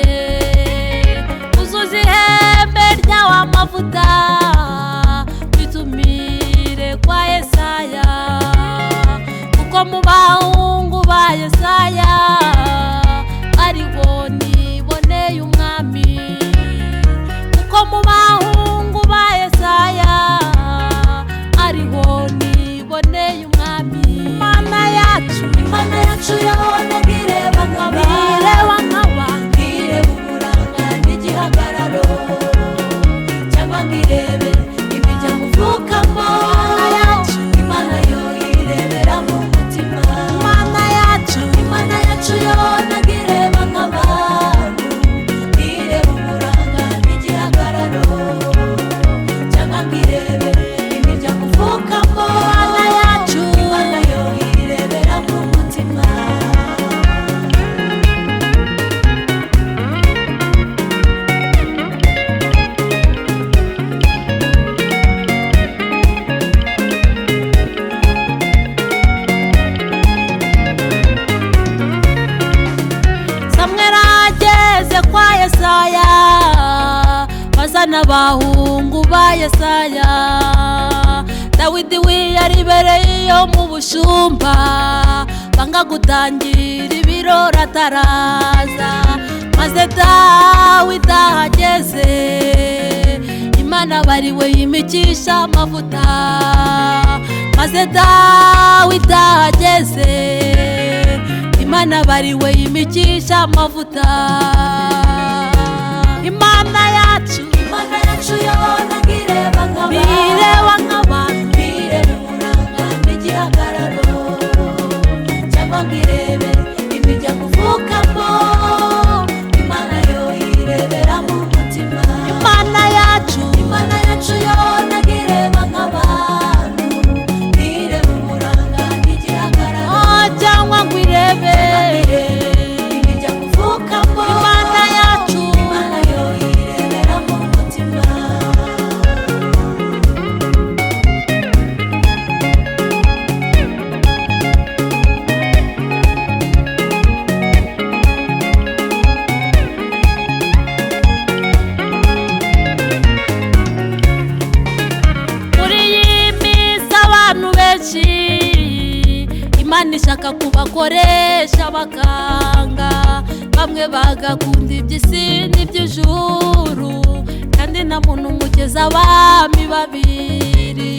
wanjye uzuza ihembe ryawe amavuta witumire kwa Yesaya kuko mu bahungu ba Yesaya ariho niboneye umwami kuko mu bahungu ba Yesaya ariho niboneye umwami Imana yacu yabona ngireba nk'abandi ngireba uburanga n'igihagararo cyangwa ngirebe ibijya muvukamo Imana yo irebera mu mutima Imana yacu yabona ngireba nk'abantu ngireba uburanga n'igihagararo cyangwa ngirebe ibijya muvukamo Imana yo irebera mu mutima Samweli ageze kwa Yesaya bazana abahungu ba Yesaya Dawidi wiyaribereye iyo mu bushumba banga gutangira ibirori ataraza maze Dawidi ahageze Imana bariwe yimikisha amavuta maze Dawidi ahageze Imana bariwe yimikisha amavuta Imana yacu yabona ngireba nk'abantu ngireba uburanga n'igihagararo cyangwa ngirebe ibijya muvukamo Imana yo irebera mu mutima Imana yacu yabona ngireba nk'abantu ngireba uburanga n'igihagararo cyangwa ngo irebe ibijya muvukamo Imana yacu Imana yo irebera mu mutima muri iyi minsi abantu benshi Imana ishaka kubakoresha bakanga bamwe bagakunda iby'isi n'iby'ijuru kandi nta muntu umugeza abami babiri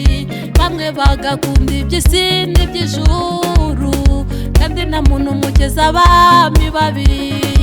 bamwe bagakunda iby'isi n'iby'ijuru kandi nta muntu umugeza abami babiri